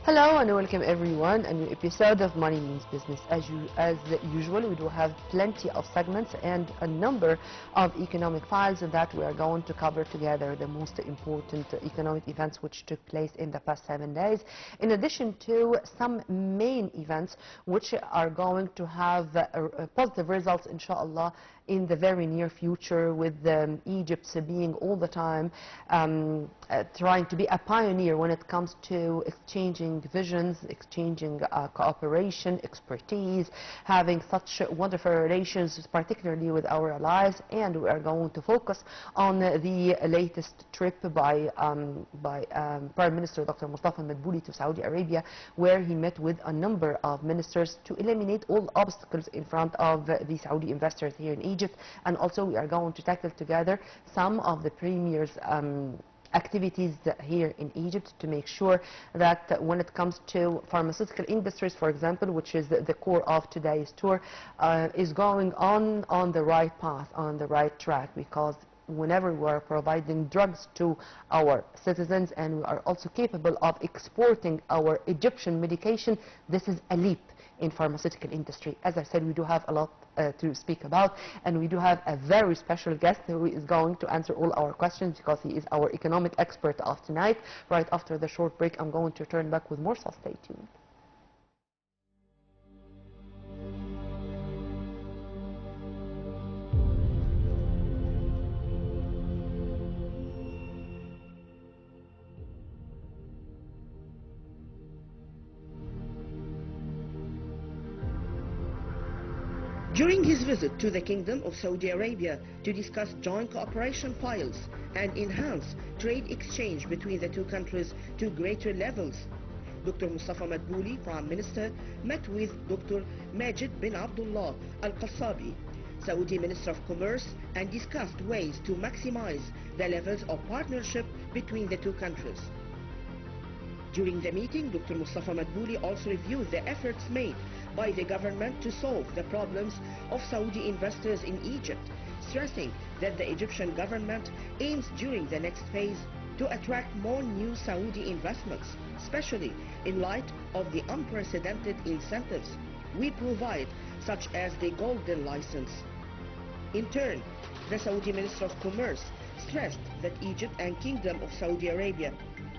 Hello and welcome everyone. A new episode of Money Means Business. As usual, we do have plenty of segments and a number of economic files that we are going to cover together, the most important economic events which took place in the past 7 days, in addition to some main events which are going to have positive results, inshallah, in the very near future, with Egypt being all the time trying to be a pioneer when it comes to exchanging visions, exchanging cooperation, expertise, having such wonderful relations, particularly with our allies. And we are going to focus on the latest trip by Prime Minister Dr. Mustafa Madbouli to Saudi Arabia, where he met with a number of ministers to eliminate all obstacles in front of the Saudi investors here in Egypt. And also we are going to tackle together some of the premier's activities here in Egypt to make sure that when it comes to pharmaceutical industries, for example, which is the core of today's tour, is going on the right path, on the right track, because whenever we are providing drugs to our citizens and we are also capable of exporting our Egyptian medication, this is a leap in pharmaceutical industry. As I said, we do have a lot to speak about, and we do have a very special guest who is going to answer all our questions, because he is our economic expert of tonight. Right after the short break, I'm going to turn back with more, so stay tuned. During his visit to the Kingdom of Saudi Arabia to discuss joint cooperation files and enhance trade exchange between the two countries to greater levels, Dr. Mustafa Madbouli, Prime Minister, met with Dr. Majid bin Abdullah Al-Qassabi, Saudi Minister of Commerce, and discussed ways to maximize the levels of partnership between the two countries. During the meeting, Dr. Mustafa Madbouli also reviewed the efforts made by the government to solve the problems of Saudi investors in Egypt, stressing that the Egyptian government aims during the next phase to attract more new Saudi investments, especially in light of the unprecedented incentives we provide, such as the Golden License. In turn, the Saudi Minister of Commerce stressed that Egypt and Kingdom of Saudi Arabia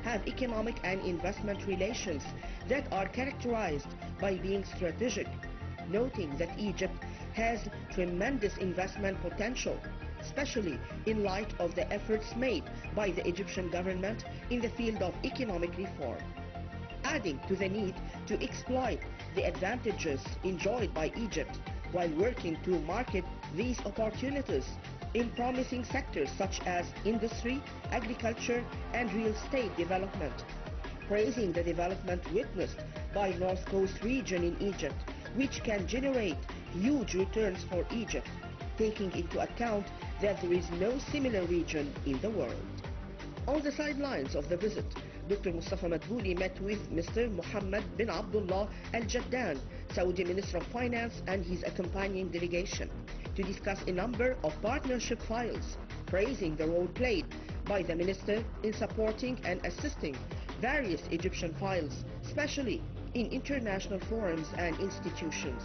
have economic and investment relations that are characterized by being strategic, noting that Egypt has tremendous investment potential, especially in light of the efforts made by the Egyptian government in the field of economic reform, adding to the need to exploit the advantages enjoyed by Egypt while working to market these opportunities in promising sectors such as industry, agriculture, and real estate development, praising the development witnessed by North Coast region in Egypt, which can generate huge returns for Egypt, taking into account that there is no similar region in the world. On the sidelines of the visit, Dr. Mustafa Madbouli met with Mr. Mohammed bin Abdullah Al-Jaddan, Saudi Minister of Finance, and his accompanying delegation, to discuss a number of partnership files, praising the role played by the minister in supporting and assisting various Egyptian files, especially in international forums and institutions.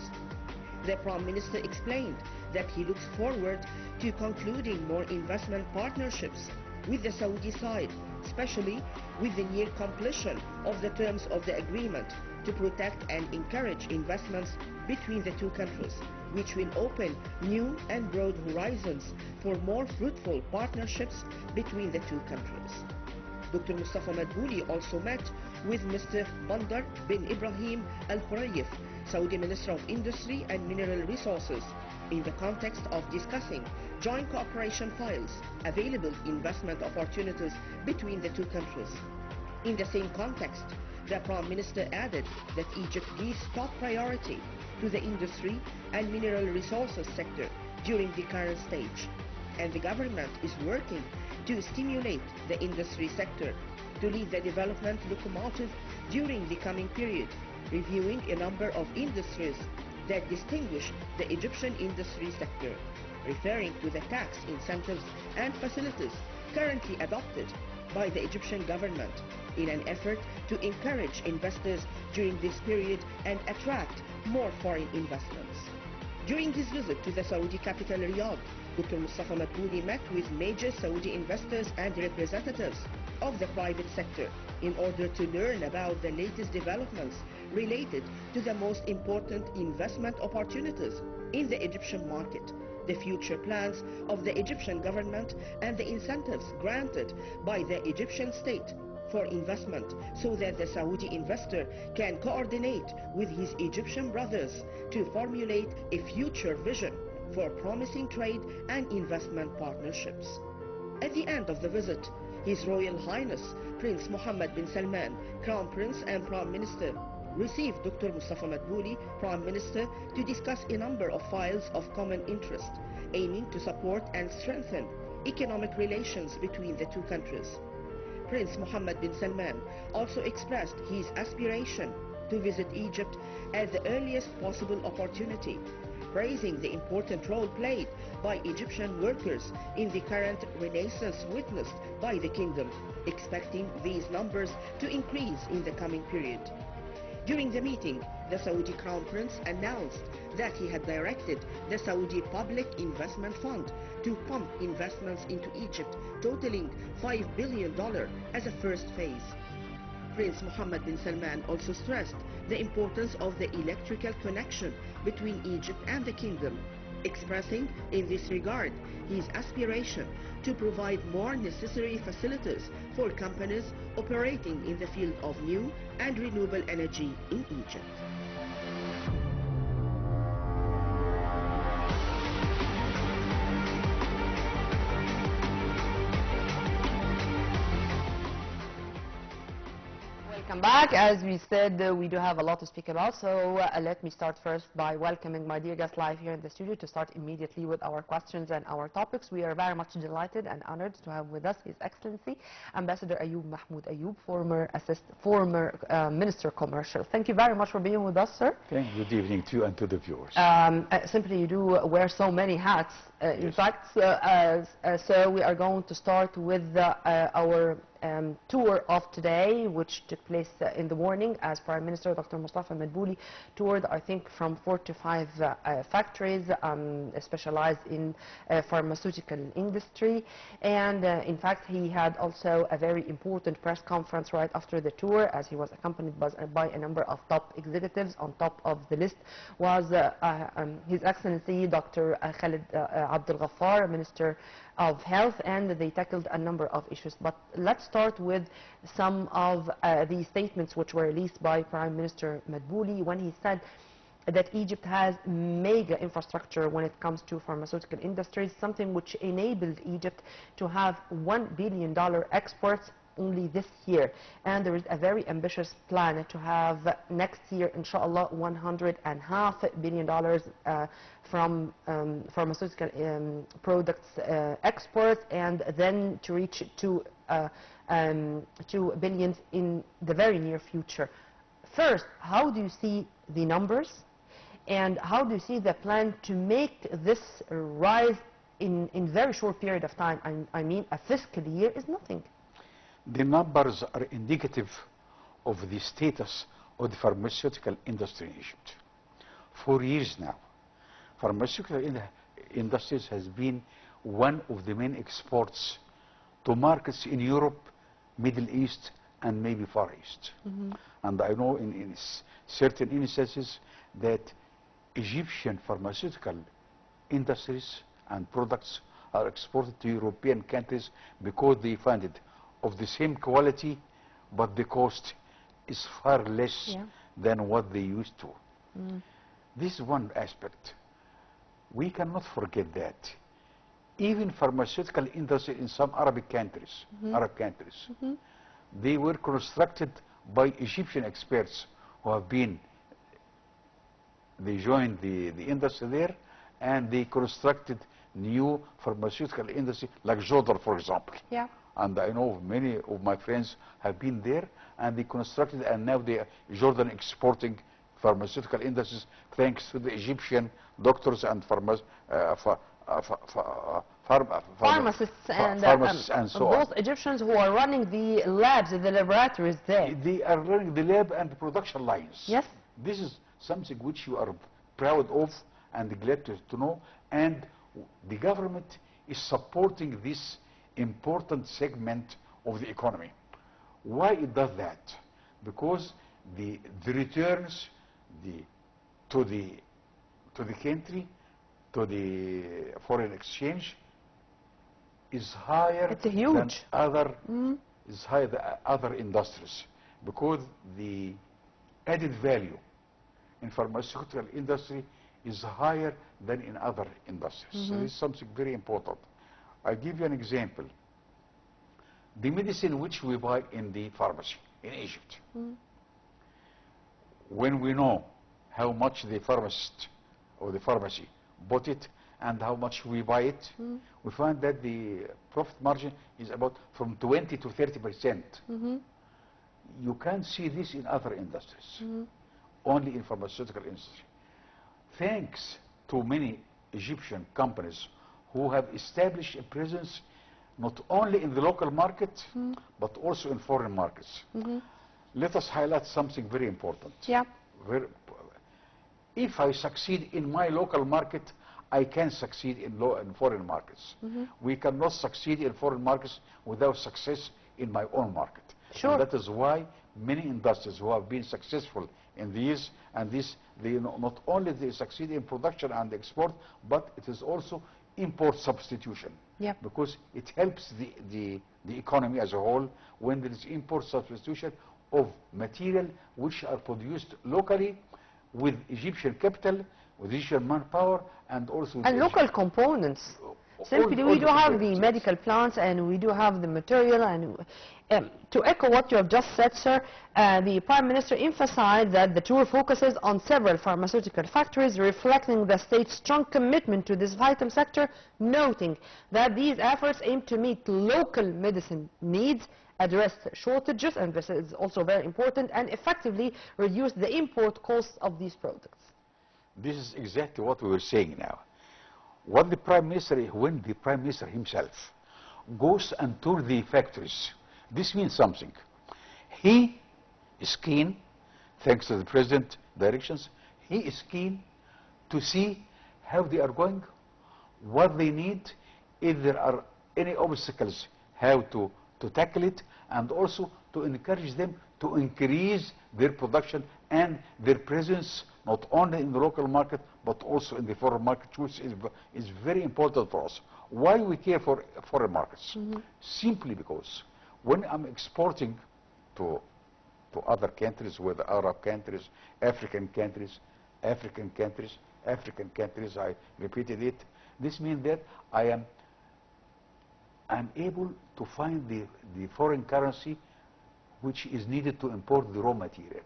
The Prime Minister explained that he looks forward to concluding more investment partnerships with the Saudi side, especially with the near completion of the terms of the agreement to protect and encourage investments between the two countries, which will open new and broad horizons for more fruitful partnerships between the two countries. Dr. Mustafa Madbouli also met with Mr. Bandar bin Ibrahim Al-Khurayef, Saudi Minister of Industry and Mineral Resources, in the context of discussing joint cooperation files, available investment opportunities between the two countries. In the same context, the Prime Minister added that Egypt gives top priority to the industry and mineral resources sector during the current stage, and the government is working to stimulate the industry sector to lead the development locomotive during the coming period, reviewing a number of industries that distinguish the Egyptian industry sector, referring to the tax incentives and facilities currently adopted by the Egyptian government in an effort to encourage investors during this period and attract more foreign investments. During his visit to the Saudi capital Riyadh, Dr. Mustafa Madbouli met with major Saudi investors and representatives of the private sector in order to learn about the latest developments related to the most important investment opportunities in the Egyptian market, the future plans of the Egyptian government and the incentives granted by the Egyptian state for investment so that the Saudi investor can coordinate with his Egyptian brothers to formulate a future vision for promising trade and investment partnerships. At the end of the visit, His Royal Highness Prince Mohammed bin Salman, Crown Prince and Prime Minister, received Dr. Mustafa Madbouli, Prime Minister, to discuss a number of files of common interest, aiming to support and strengthen economic relations between the two countries. Prince Mohammed bin Salman also expressed his aspiration to visit Egypt at the earliest possible opportunity, praising the important role played by Egyptian workers in the current renaissance witnessed by the kingdom, expecting these numbers to increase in the coming period. During the meeting, the Saudi Crown Prince announced that he had directed the Saudi Public Investment Fund to pump investments into Egypt totaling $5 billion as a first phase. Prince Mohammed bin Salman also stressed the importance of the electrical connection between Egypt and the kingdom, expressing in this regard his aspiration to provide more necessary facilities for companies operating in the field of new and renewable energy in Egypt. Welcome back. As we said, we do have a lot to speak about, so let me start first by welcoming my dear guest live here in the studio to start immediately with our questions and our topics. We are very much delighted and honored to have with us His Excellency Ambassador Ayoub Mahmoud Ayoub, former Minister Commercial. Thank you very much for being with us, sir. Thank you. Good evening to you and to the viewers. Simply, you do wear so many hats. In Yes. fact, so we are going to start with our tour of today, which took place in the morning as Prime Minister Dr. Mustafa Madbouli toured, I think, from 4 to 5 factories specialized in pharmaceutical industry. And in fact, he had also a very important press conference right after the tour, as he was accompanied by a number of top executives. On top of the list was His Excellency Dr. Khalid Abdel Ghaffar, Minister of Health, and they tackled a number of issues. But let's start with some of the statements which were released by Prime Minister Madbouli when he said that Egypt has mega infrastructure when it comes to pharmaceutical industries, something which enabled Egypt to have $1 billion exports only this year. And there is a very ambitious plan to have next year, inshallah, $100.5 billion from pharmaceutical products exports, and then to reach 2 billion in the very near future. First, how do you see the numbers, and how do you see the plan to make this rise in very short period of time? I mean, a fiscal year is nothing. The numbers are indicative of the status of the pharmaceutical industry in Egypt. For years now, pharmaceutical industries has been one of the main exports to markets in Europe, Middle East, and maybe Far East. And I know in certain instances that Egyptian pharmaceutical industries and products are exported to European countries because they find it of the same quality, but the cost is far less than what they used to. This is one aspect. We cannot forget that even pharmaceutical industry in some Arabic countries, they were constructed by Egyptian experts who have been, they joined the industry there, and they constructed new pharmaceutical industry like Jodar, for example. Yeah. And I know many of my friends have been there, and they constructed, and now they are Jordan exporting pharmaceutical industries thanks to the Egyptian doctors and Pharmacists and pharmacists and so on. those Egyptians who are running the labs, the laboratories there. They are running the lab and the production lines. Yes. This is something which you are proud of and glad to know. And the government is supporting this important segment of the economy. Why it does that? Because the returns to the country, to the foreign exchange, is higher It's huge. than other is higher than other industries, because the added value in pharmaceutical industry is higher than in other industries. So this is something very important. I'll give you an example. The medicine which we buy in the pharmacy in Egypt, when we know how much the pharmacist or the pharmacy bought it and how much we buy it, we find that the profit margin is about from 20 to 30%. You can't see this in other industries, only in pharmaceutical industry. Thanks to many Egyptian companies who have established a presence not only in the local market, but also in foreign markets. Let us highlight something very important. Yeah. If I succeed in my local market, I can succeed in foreign markets. We cannot succeed in foreign markets without success in my own market. Sure. And that is why many industries who have been successful in these, they not only they succeed in production and export, but it is also import substitution. Yep. Because it helps the economy as a whole when there is import substitution of material which are produced locally with Egyptian capital, with Egyptian manpower, and also with local components. Simply, we do have the medical plants, and we do have the material. And to echo what you have just said, sir, the Prime Minister emphasized that the tour focuses on several pharmaceutical factories, reflecting the state's strong commitment to this vital sector, noting that these efforts aim to meet local medicine needs, address shortages, and this is also very important, and effectively reduce the import costs of these products. This is exactly what we were saying now. What the Prime Minister, when the Prime Minister himself goes and tours the factories, this means something. He is keen, thanks to the President's directions, he is keen to see how they are going, what they need, if there are any obstacles, how to tackle it, and also to encourage them to increase their production and their presence not only in the local market but also in the foreign market, which is very important for us. Why we care for foreign markets? Simply because when I'm exporting to other countries, whether Arab countries, African countries, I repeated it, this means that I'm able to find the foreign currency which is needed to import the raw material.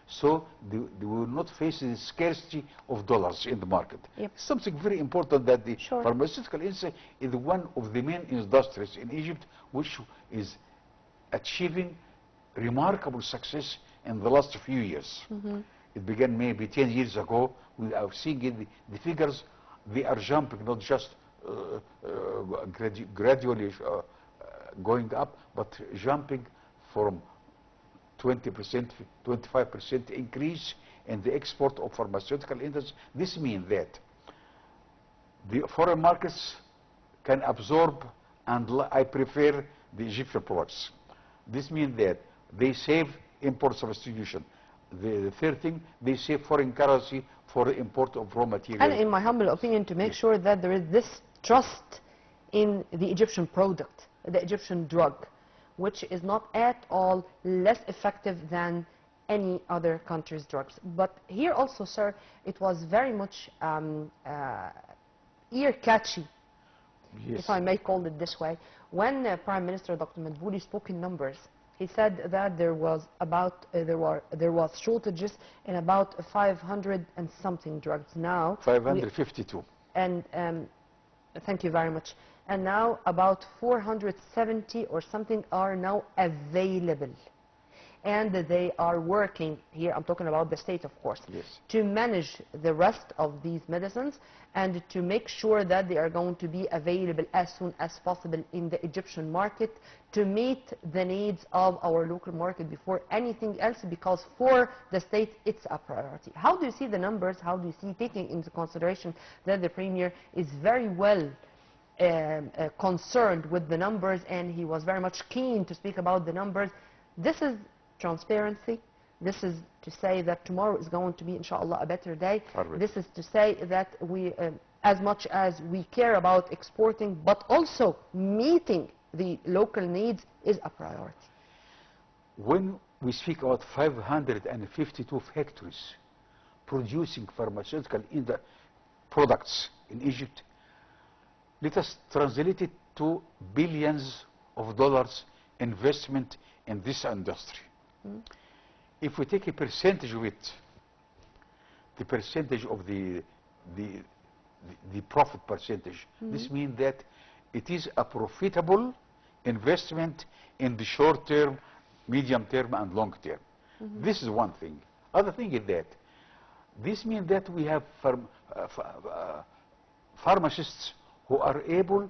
So they will not face the scarcity of dollars in the market. Yep. Something very important, that the Sure. pharmaceutical industry is one of the main industries in Egypt which is achieving remarkable success in the last few years. It began maybe 10 years ago. We are seeing it, the figures, they are jumping, not just gradually going up, but jumping from 20%, 25% increase in the export of pharmaceutical industry. This means that the foreign markets can absorb, and I prefer the Egyptian products. This means that they save import substitution. The third thing, they save foreign currency for the import of raw material. And in my humble opinion, to make sure that there is this trust in the Egyptian product, the Egyptian drug, which is not at all less effective than any other country's drugs. But here also, sir, it was very much ear-catchy, Yes. if I may call it this way. When Prime Minister Dr. Madbouli spoke in numbers, he said that there was shortages in about 500 and something drugs. Now 552. and thank you very much. And now about 470 or something are now available. and they are working here, I'm talking about the state of course, Yes. to manage the rest of these medicines and to make sure that they are going to be available as soon as possible in the Egyptian market to meet the needs of our local market before anything else, because for the state it's a priority. How do you see the numbers? How do you see, taking into consideration that the Premier is very well concerned with the numbers and he was very much keen to speak about the numbers? This is transparency. This is to say that tomorrow is going to be, inshallah, a better day. Correct. This is to say that we, as much as we care about exporting, but also meeting the local needs is a priority. When we speak about 552 factories producing pharmaceutical products in Egypt, let us translate it to billions of dollars investment in this industry. If we take a percentage of it, the percentage of the profit percentage, this means that it is a profitable investment in the short term, medium term, and long term. This is one thing. Other thing is that this means that we have pharmacists who are able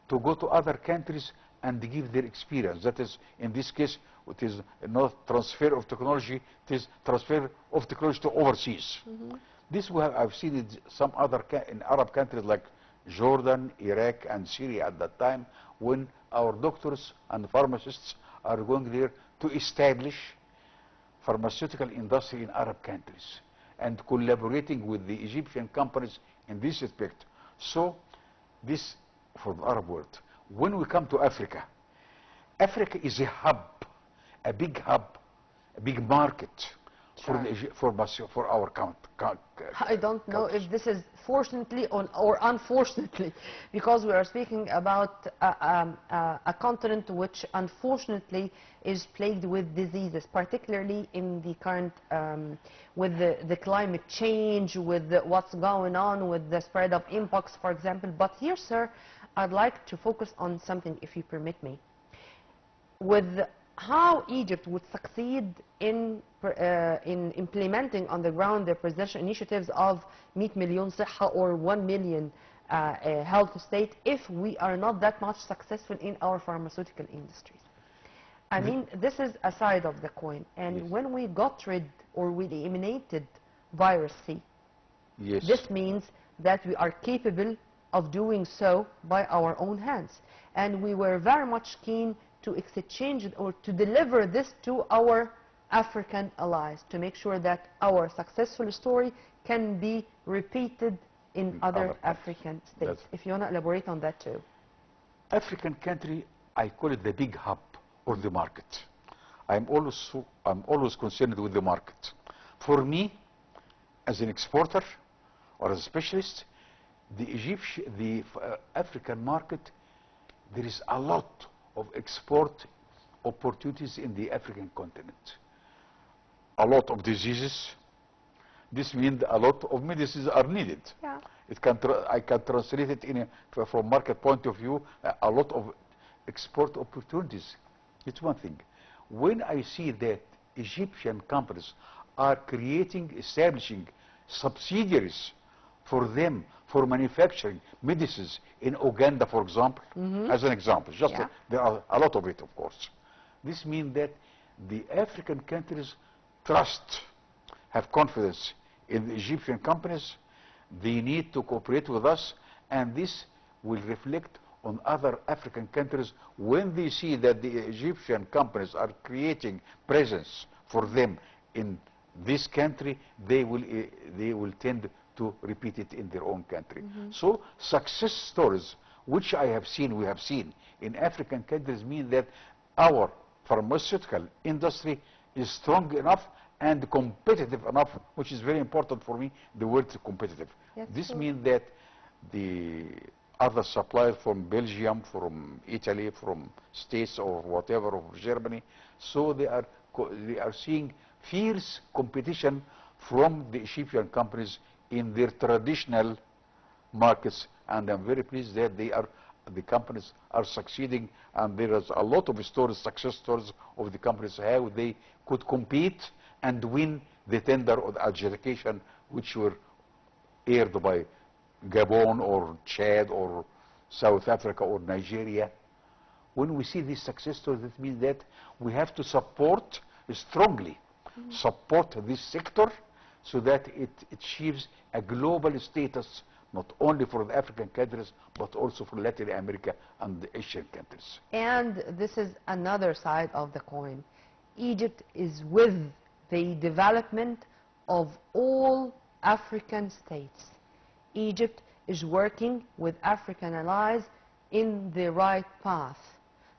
to go to other countries and give their experience. That is, in this case, it is not transfer of technology, it is transfer of technology to overseas. This I've seen it some other in Arab countries like Jordan, Iraq, and Syria at that time, when our doctors and pharmacists are going there to establish pharmaceutical industry in Arab countries and collaborating with the Egyptian companies in this respect. So this for the Arab world. When we come to Africa, Africa is a hub, a big hub, a big market for our country. I don't know if this is fortunately or unfortunately, because we are speaking about a continent which unfortunately is plagued with diseases, particularly in the current, with the climate change, with what's going on with the spread of mpox, for example. But here, sir, I'd like to focus on something, if you permit me. With how Egypt would succeed in implementing on the ground the presidential initiatives of 100 million صحة or 1 million health state if we are not that much successful in our pharmaceutical industries. I mean, this is a side of the coin. And Yes. when we got rid or we eliminated virus C, Yes. this means that we are capable of doing so by our own hands. And we were very much keen to exchange it or to deliver this to our African allies to make sure that our successful story can be repeated in other African states. If you want to elaborate on that too. African country, I call it the big hub or the market. I'm always concerned with the market. For me, as an exporter or as a specialist, the African market, there is a lot of export opportunities in the African continent. A lot of diseases. This means a lot of medicines are needed. Yeah. I can translate it from market point of view, a lot of export opportunities. It's one thing. When I see that Egyptian companies are establishing subsidiaries for them for manufacturing medicines in Uganda, for example, as an example. There are a lot of it, of course. This means that the African countries have confidence in the Egyptian companies. They need to cooperate with us, and this will reflect on other African countries when they see that the Egyptian companies are creating presence for them in this country. They will tend to repeat it in their own country. So success stories which we have seen in African countries mean that our pharmaceutical industry is strong enough and competitive enough, which is very important for me, the word competitive. Yes, this means that the other suppliers from Belgium, from Italy, from States or whatever, of Germany, so they are seeing fierce competition from the Egyptian companies in their traditional markets, and I'm very pleased that they are the companies are succeeding, and there is a lot of stories, success stories of the companies, how they could compete and win the tender or the adjudication which were aired by Gabon or Chad or South Africa or Nigeria. When we see these success stories, that means that we have to support strongly, support this sector so that it achieves a global status, not only for the African countries, but also for Latin America and the Asian countries. And this is another side of the coin. Egypt is with the development of all African states. Egypt is working with African allies in the right path,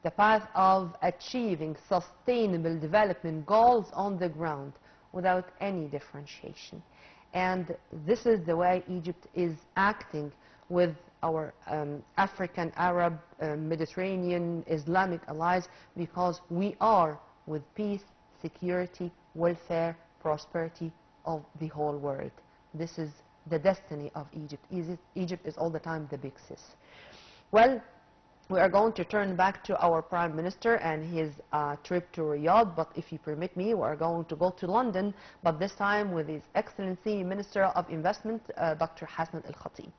the path of achieving sustainable development goals on the ground without any differentiation. And this is the way Egypt is acting with our African, Arab, Mediterranean, Islamic allies, because we are with peace, security, welfare, prosperity of the whole world. This is the destiny of Egypt. Egypt is all the time the big sis. Well, we are going to turn back to our Prime Minister and his trip to Riyadh, but if you permit me, we are going to go to London, but this time with His Excellency Minister of Investment, Dr. Hassan Al-Khatib.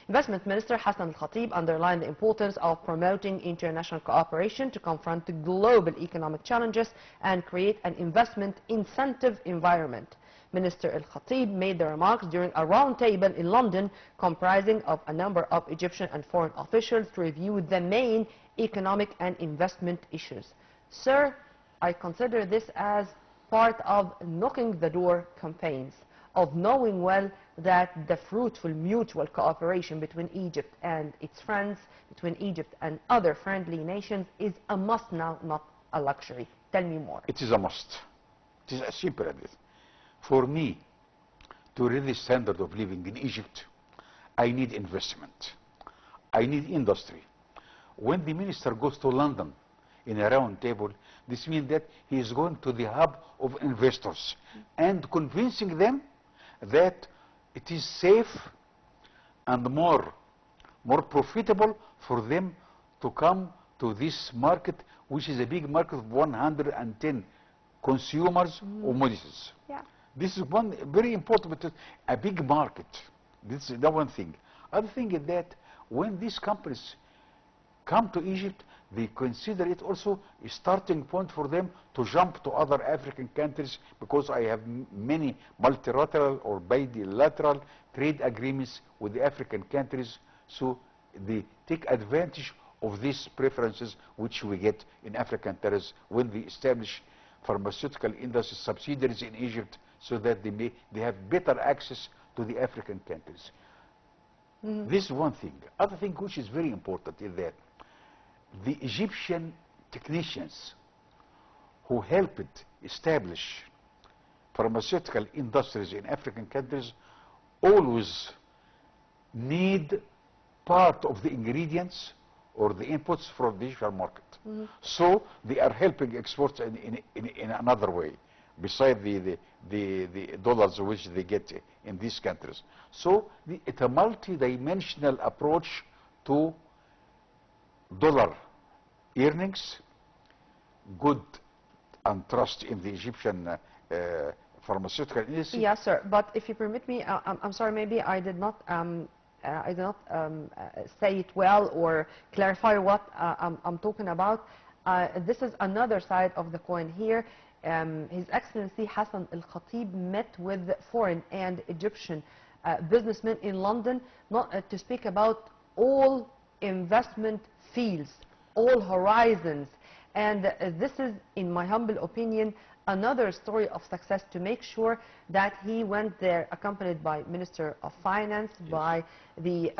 Investment Minister Hassan Al-Khatib underlined the importance of promoting international cooperation to confront the global economic challenges and create an investment incentive environment. Minister Al-Khatib made the remarks during a roundtable in London comprising of a number of Egyptian and foreign officials to review the main economic and investment issues. Sir, I consider this as part of knocking the door campaigns, of knowing well that the fruitful mutual cooperation between Egypt and its friends, between Egypt and other friendly nations, is a must now, not a luxury. Tell me more. It is a must. It is as simple as this. For me to raise the standard of living in Egypt, I need investment. I need industry. When the minister goes to London in a round table, this means that he is going to the hub of investors and convincing them that it is safe and more profitable for them to come to this market, which is a big market of 110 consumers of medicines. Yeah. This is one very important, but a big market. This is the one thing. Other thing is that when these companies come to Egypt, they consider it also a starting point for them to jump to other African countries, because I have many multilateral or bilateral trade agreements with the African countries, so they take advantage of these preferences which we get in African territories when we establish pharmaceutical industry subsidiaries in Egypt, so that they have better access to the African countries. This is one thing. Other thing which is very important is that the Egyptian technicians who helped establish pharmaceutical industries in African countries always need part of the ingredients or the inputs from the Egyptian market. So they are helping exports in another way, besides the dollars which they get in these countries. So it's a multi-dimensional approach to dollar earnings, good and trust in the Egyptian pharmaceutical industry. Yes, sir. But if you permit me, I'm sorry, maybe I did not say it well or clarify what I'm talking about. This is another side of the coin here. His Excellency Hassan Al-Khatib met with foreign and Egyptian businessmen in London, not to speak about all investment fields, all horizons. And this is, in my humble opinion, another story of success, to make sure that he went there accompanied by Minister of Finance, by the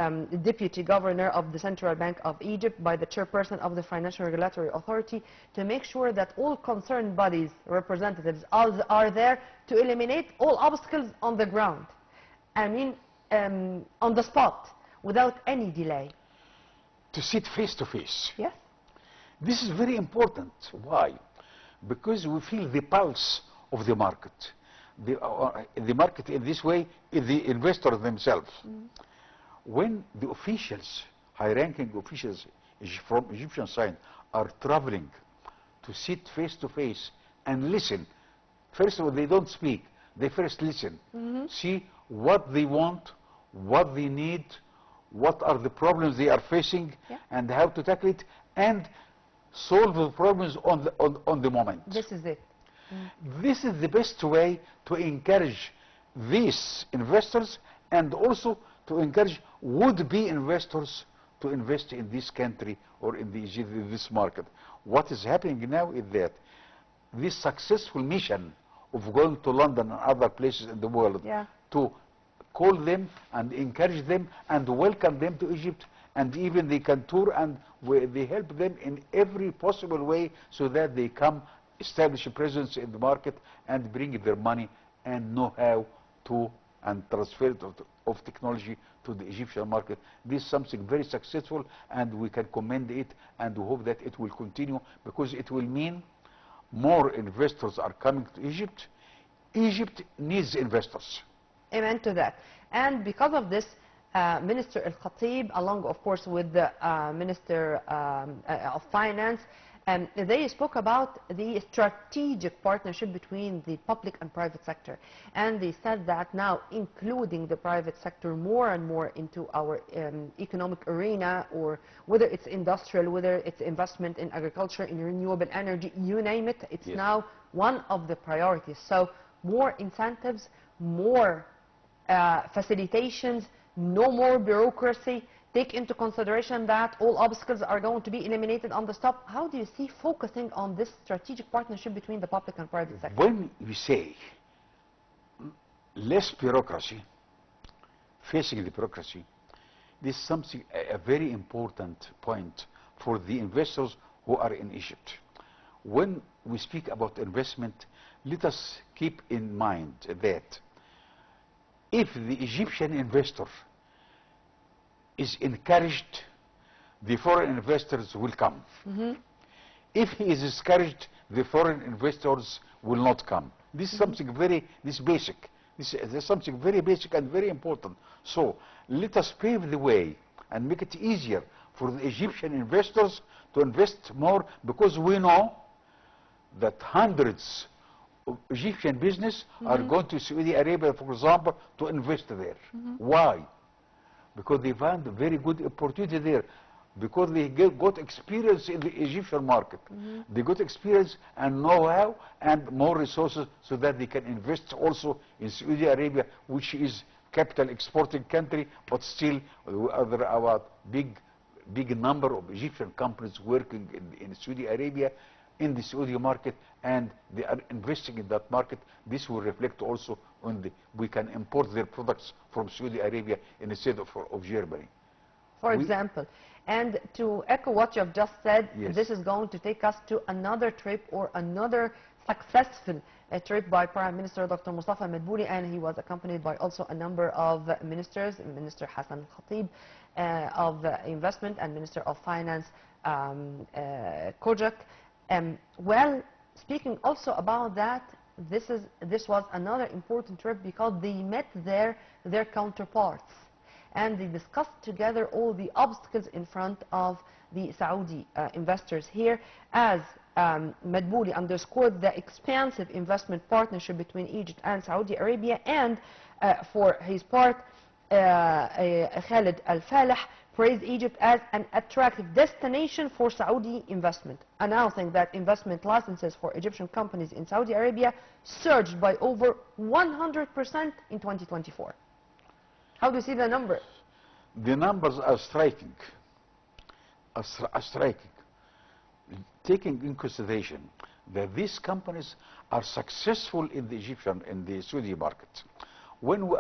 Deputy Governor of the Central Bank of Egypt, by the Chairperson of the Financial Regulatory Authority, to make sure that all concerned bodies, representatives are there to eliminate all obstacles on the ground. I mean, on the spot, without any delay. To sit face to face. Yes. This is very important. Why? Because we feel the pulse of the market. The market in this way is the investors themselves. When the officials, high-ranking officials from Egyptian side are traveling to sit face to face and listen. First of all, they don't speak. They first listen. See what they want, what they need, what are the problems they are facing, and how to tackle it, and solve the problems on the moment. This is it. This is the best way to encourage these investors and also to encourage would-be investors to invest in this country or in this market. What is happening now is that this successful mission of going to London and other places in the world to call them and encourage them and welcome them to Egypt, and even they can tour and they help them in every possible way so that they come establish a presence in the market and bring their money and know-how to and transfer it of technology to the Egyptian market. This is something very successful, and we can commend it, and we hope that it will continue, because it will mean more investors are coming to Egypt. Egypt needs investors. Amen to that. And because of this, Minister Al-Khatib, along of course with the Minister of Finance, they spoke about the strategic partnership between the public and private sector. And they said that now including the private sector more and more into our economic arena, or whether it's industrial, whether it's investment in agriculture, in renewable energy, you name it, it's now one of the priorities. So more incentives, more facilitations, no more bureaucracy. Take into consideration that all obstacles are going to be eliminated on the stop. How do you see focusing on this strategic partnership between the public and private sector? When we say less bureaucracy, facing the bureaucracy, this is something, a very important point for the investors who are in Egypt. When we speak about investment, let us keep in mind that if the Egyptian investor is encouraged, the foreign investors will come. If he is discouraged, the foreign investors will not come. This is something this basic. This is something very basic and very important. So let us pave the way and make it easier for the Egyptian investors to invest more, because we know that hundreds of Egyptian business are going to Saudi Arabia, for example, to invest there. Why? Because they found a very good opportunity there, because they got experience in the Egyptian market. They got experience and know-how and more resources, so that they can invest also in Saudi Arabia, which is capital exporting country, but still there are big number of Egyptian companies working in Saudi Arabia, in the Saudi market, and they are investing in that market. This will reflect also on we can import their products from Saudi Arabia instead of Germany. For example. And to echo what you have just said, this is going to take us to another trip, or another successful trip by Prime Minister Dr. Mustafa Madbouli, and he was accompanied by also a number of ministers, Minister Hassan Al-Khatib of Investment, and Minister of Finance Kojak. Well, speaking also about that, this was another important trip, because they met their counterparts, and they discussed together all the obstacles in front of the Saudi investors here, as Madbouli underscored the expansive investment partnership between Egypt and Saudi Arabia, and for his part, Khalid Al-Falih praised Egypt as an attractive destination for Saudi investment, announcing that investment licenses for Egyptian companies in Saudi Arabia surged by over 100% in 2024. How do you see the number? The numbers are striking. Taking in consideration that these companies are successful in the Saudi market. When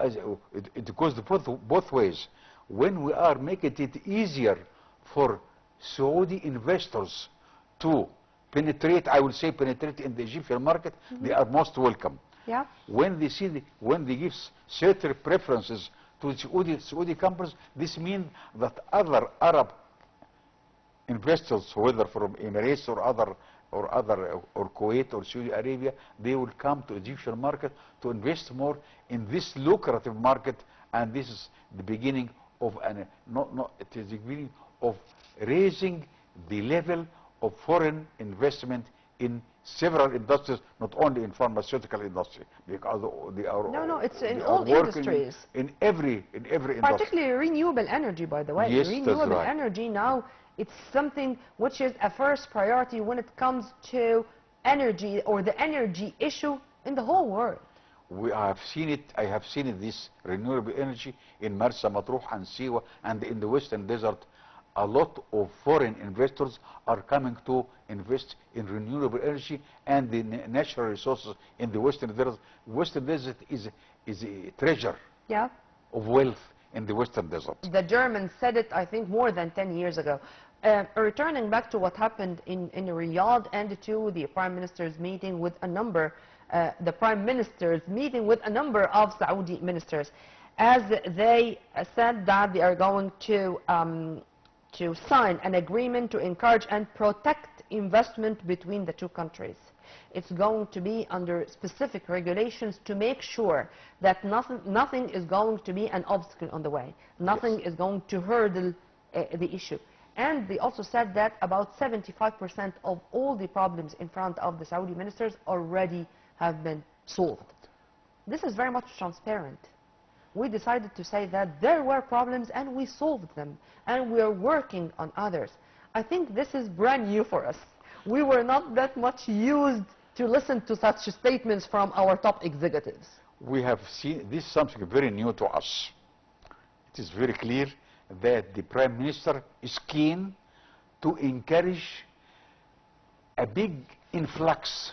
it goes both ways. When we are making it easier for Saudi investors to penetrate, I will say penetrate in the Egyptian market, they are most welcome. When they give certain preferences to Saudi companies, this means that other Arab investors, whether from Emirates or Kuwait or Saudi Arabia, they will come to Egyptian market to invest more in this lucrative market, and this is the beginning of it is the beginning of raising the level of foreign investment in several industries, not only in pharmaceutical industry, because they are No, it's in they are all working industries. in every industry. Particularly renewable energy, by the way. Yes, that's Renewable right. energy now, it's something which is a first priority when it comes to energy or the energy issue in the whole world. We have seen it. I have seen it, this renewable energy in Marsa Matruh and Siwa and in the Western Desert. A lot of foreign investors are coming to invest in renewable energy and the natural resources in the Western Desert. Western Desert is a treasure Yeah. of wealth in the Western Desert. The Germans said it, I think, more than 10 years ago. Returning back to what happened in Riyadh and to the Prime Minister's meeting with a number, of Saudi ministers, as they said that they are going to sign an agreement to encourage and protect investment between the two countries. It's going to be under specific regulations to make sure that nothing is going to be an obstacle on the way. Nothing is going to hurdle the issue. And they also said that about 75% of all the problems in front of the Saudi ministers already have been solved. This is very much transparent. We decided to say that there were problems and we solved them, and we are working on others. I think this is brand new for us. We were not that much used to listen to such statements from our top executives. We have seen this is something very new to us. It is very clear that the Prime Minister is keen to encourage a big influx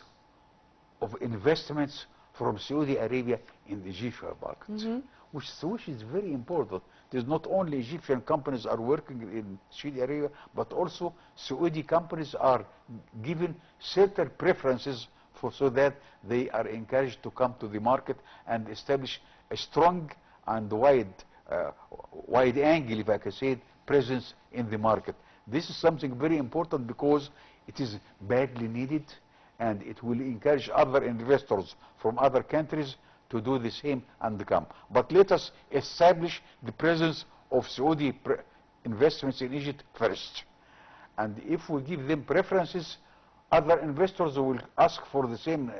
of investments from Saudi Arabia in the Egyptian market, which is very important. It is not only Egyptian companies are working in Saudi Arabia, but also Saudi companies are given certain preferences so that they are encouraged to come to the market and establish a strong and wide angle, if I can say it, presence in the market. This is something very important because it is badly needed, and it will encourage other investors from other countries to do the same and come. But let us establish the presence of Saudi investments in Egypt first. And if we give them preferences, other investors will ask for the same.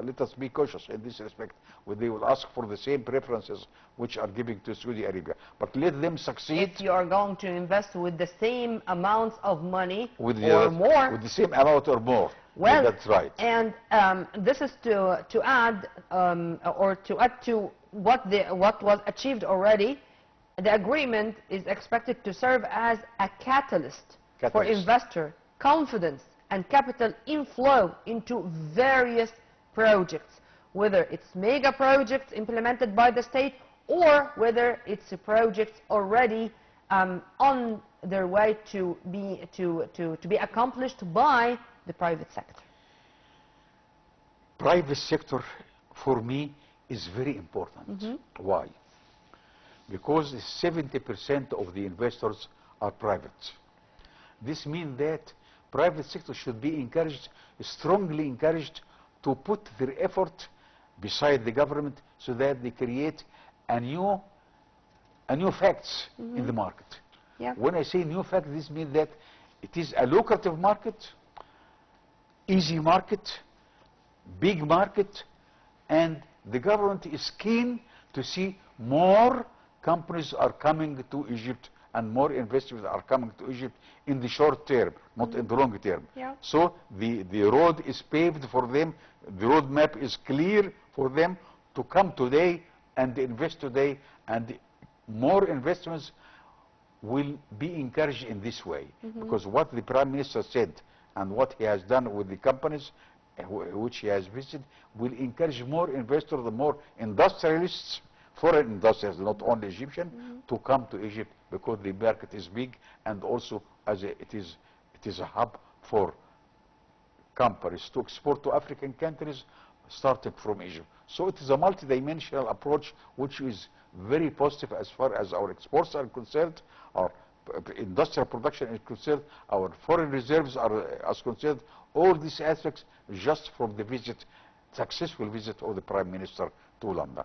Let us be cautious in this respect. They will ask for the same preferences which are giving to Saudi Arabia. But let them succeed. If you are going to invest with the same amounts of money or more. With the same amount or more. Well, yeah, that's right. And this is to add to what was achieved already. The agreement is expected to serve as a catalyst for investor confidence and capital inflow into various projects, whether it's mega projects implemented by the state or whether it's projects already on their way to be accomplished by the private sector. Private sector, for me, is very important. Why? Because 70% of the investors are private. This means that private sector should be encouraged, strongly encouraged, to put their effort beside the government so that they create a new facts in the market. Yeah. When I say new fact, this means that it is a lucrative market, easy market, big market, and the government is keen to see more companies are coming to Egypt and more investors are coming to Egypt in the short term, not in the long term. Yeah. So the road is paved for them, the road map is clear for them to come today and invest today, and more investments will be encouraged in this way. Because what the Prime Minister said and what he has done with the companies which he has visited will encourage more investors, more industrialists, foreign industrialists, not only Egyptian, to come to Egypt, because the market is big, and also as it is a hub for companies to export to African countries starting from Egypt. So it is a multidimensional approach which is very positive as far as our exports are concerned, our industrial production is concerned, our foreign reserves are as concerned, all these aspects just from the successful visit of the Prime Minister to London.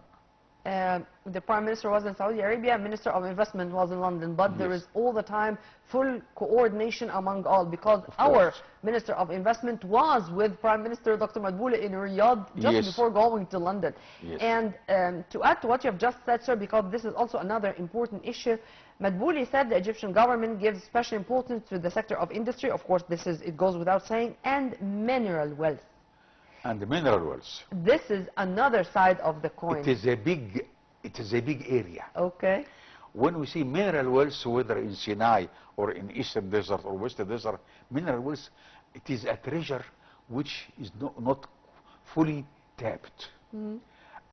The Prime Minister was in Saudi Arabia, Minister of Investment was in London, but there Yes. is all the time full coordination among all, because Of our course. Minister of Investment was with Prime Minister Dr. Madboula in Riyadh just Yes. before going to London. Yes. And to add to what you have just said, sir, because this is also another important issue, Madbouli said the Egyptian government gives special importance to the sector of industry, of course it goes without saying, and mineral wealth. And the mineral wealth. This is another side of the coin. It is a big area. Okay. When we see mineral wealth, whether in Sinai or in Eastern Desert or Western Desert, mineral wealth, it is a treasure which is not fully tapped.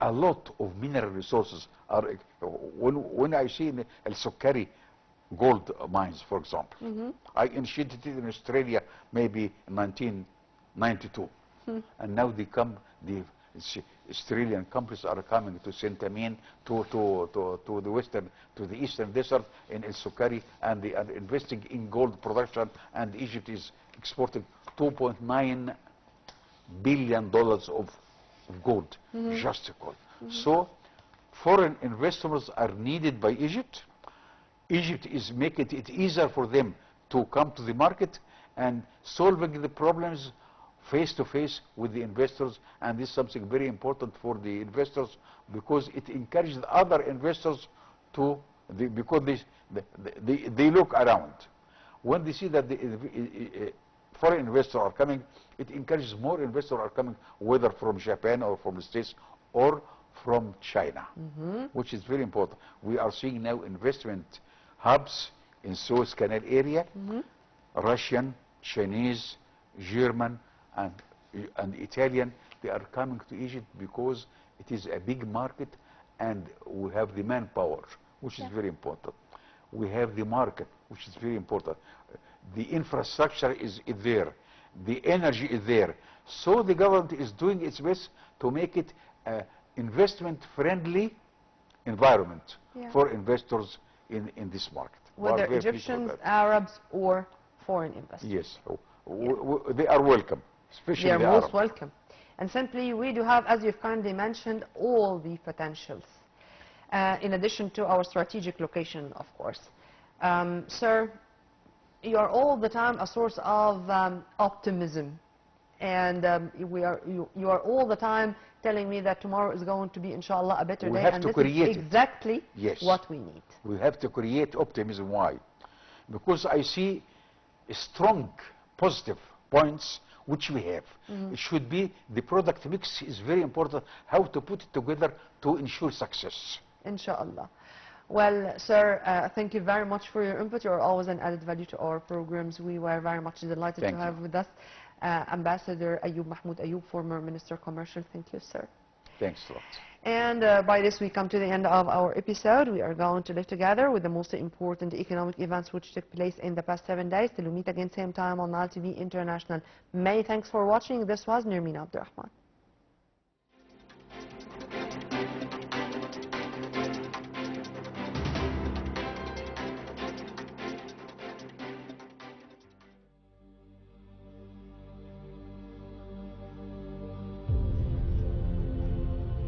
A lot of mineral resources are, when I see in El Sukkari gold mines, for example, I initiated it in Australia maybe in 1992. And now the Australian companies are coming to Saint Amin, to the Eastern Desert in El Sukkari, and they are investing in gold production. And Egypt is exporting $2.9 billion of gold, just gold. So, foreign investors are needed by Egypt. Egypt is making it easier for them to come to the market and solving the problems face to face with the investors, and this is something very important for the investors, because it encourages other investors because they look around. When they see that the foreign investors are coming, it encourages more investors are coming, whether from Japan or from the States or from China, which is very important. We are seeing now investment hubs in Suez Canal area, Russian, Chinese, German, and Italian, they are coming to Egypt because it is a big market, and we have the manpower, which is very important. We have the market, which is very important. The infrastructure is there. The energy is there. So the government is doing its best to make it an investment-friendly environment for investors in this market. Whether Egyptians, Arabs, or foreign investors. Yes. They are welcome. Especially they are the most Arab. welcome. And simply, we do have, as you've kindly mentioned, all the potentials, in addition to our strategic location, of course. Sir, you are all the time a source of optimism, and you are all the time telling me that tomorrow is going to be, inshallah, a better day, and this is exactly what we need. We have to create optimism. Why? Because I see strong positive points which we have. It should be, the product mix is very important, how to put it together to ensure success. Inshallah. Well, sir, thank you very much for your input. You are always an added value to our programs. We were very much delighted to have with us Ambassador Ayoub Mahmoud Ayoub, former Minister of Commercial. Thank you, sir. Thanks a lot. And by this we come to the end of our episode. We are going to live together with the most important economic events which took place in the past 7 days. Till we meet again same time on Nile TV International. Many thanks for watching. This was Nirmina Abdurrahman.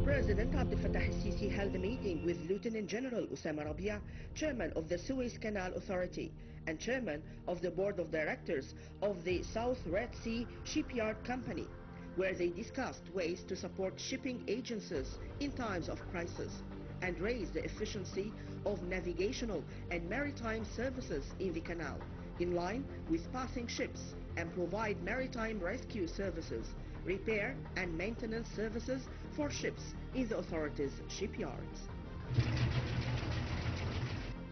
President Abdel Fattah al-Sisi held a meeting with Lieutenant General Osama Rabia, Chairman of the Suez Canal Authority and Chairman of the Board of Directors of the South Red Sea Shipyard Company, where they discussed ways to support shipping agencies in times of crisis and raise the efficiency of navigational and maritime services in the canal, in line with passing ships, and provide maritime rescue services, repair and maintenance services for ships in the authorities' shipyards.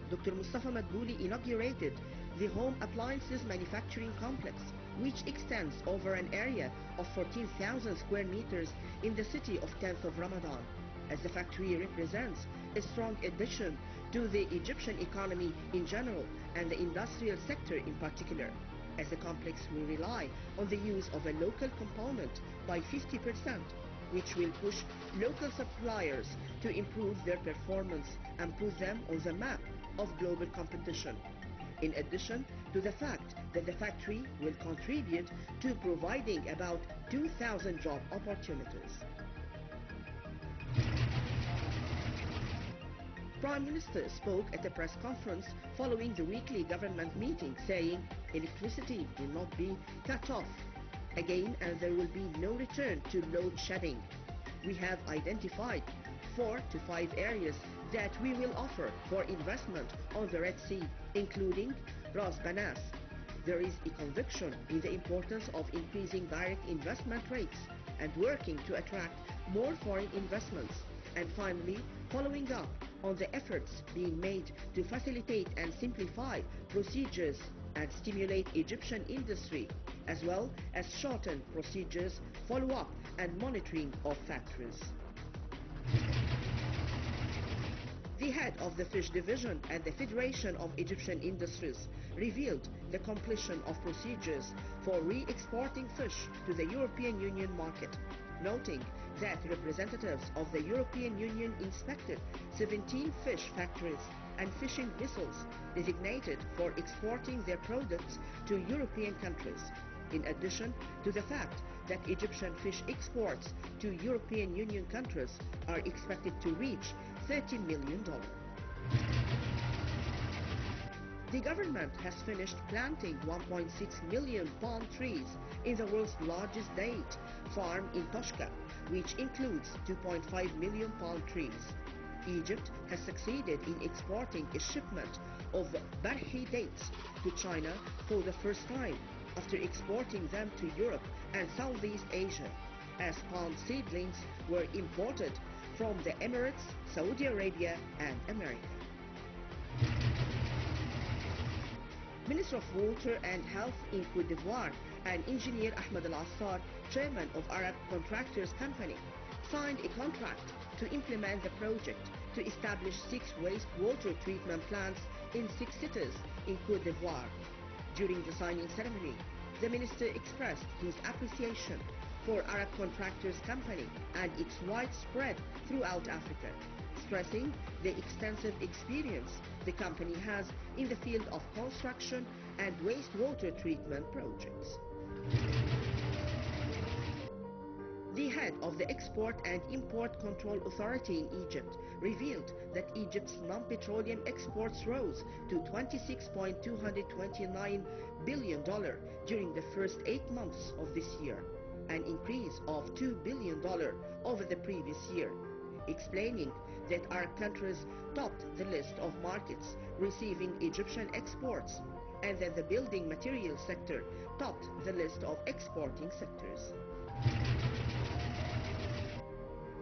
Dr. Mustafa Madbouli inaugurated the Home Appliances Manufacturing Complex, which extends over an area of 14,000 square meters in the city of 10th of Ramadan, as the factory represents a strong addition to the Egyptian economy in general and the industrial sector in particular, as the complex will rely on the use of a local component by 50%, which will push local suppliers to improve their performance and put them on the map of global competition. In addition to the fact that the factory will contribute to providing about 2,000 job opportunities. Prime Minister spoke at a press conference following the weekly government meeting, saying electricity will not be cut off again and there will be no return to load shedding. We have identified 4 to 5 areas that we will offer for investment on the Red Sea, including Ras Banas. There is a conviction in the importance of increasing direct investment rates and working to attract more foreign investments. And finally, following up on the efforts being made to facilitate and simplify procedures and stimulate Egyptian industry, as well as shorten procedures, follow-up and monitoring of factories. The head of the fish division at the Federation of Egyptian Industries revealed the completion of procedures for re-exporting fish to the European Union market, noting that representatives of the European Union inspected 17 fish factories and fishing vessels designated for exporting their products to European countries, in addition to the fact that Egyptian fish exports to European Union countries are expected to reach $30 million. The government has finished planting 1.6 million palm trees in the world's largest date farm in Toshka, which includes 2.5 million palm trees. Egypt has succeeded in exporting a shipment of barhi dates to China for the first time, after exporting them to Europe and Southeast Asia, as palm seedlings were imported from the Emirates, Saudi Arabia and America. Minister of Water and Health in Côte d'Ivoire and Engineer Ahmed Al-Assar, chairman of Arab Contractors Company, signed a contract to implement the project to establish 6 wastewater treatment plants in 6 cities in Côte d'Ivoire. During the signing ceremony, the minister expressed his appreciation for Arab Contractors Company and its widespread throughout Africa, stressing the extensive experience the company has in the field of construction and wastewater treatment projects. The head of the Export and Import Control Authority in Egypt revealed that Egypt's non-petroleum exports rose to $26.229 billion during the first 8 months of this year, an increase of $2 billion over the previous year, explaining that our countries topped the list of markets receiving Egyptian exports and that the building material sector topped the list of exporting sectors.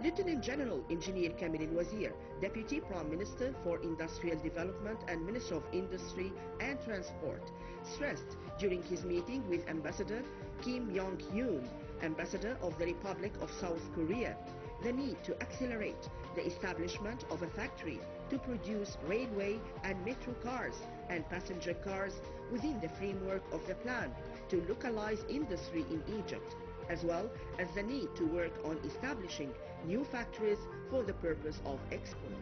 Lieutenant General Engineer Kamil Al-Wazir, Deputy Prime Minister for Industrial Development and Minister of Industry and Transport, stressed during his meeting with Ambassador Kim Yong-hyun, Ambassador of the Republic of South Korea, the need to accelerate the establishment of a factory to produce railway and metro cars and passenger cars within the framework of the plan to localize industry in Egypt, as well as the need to work on establishing new factories for the purpose of export.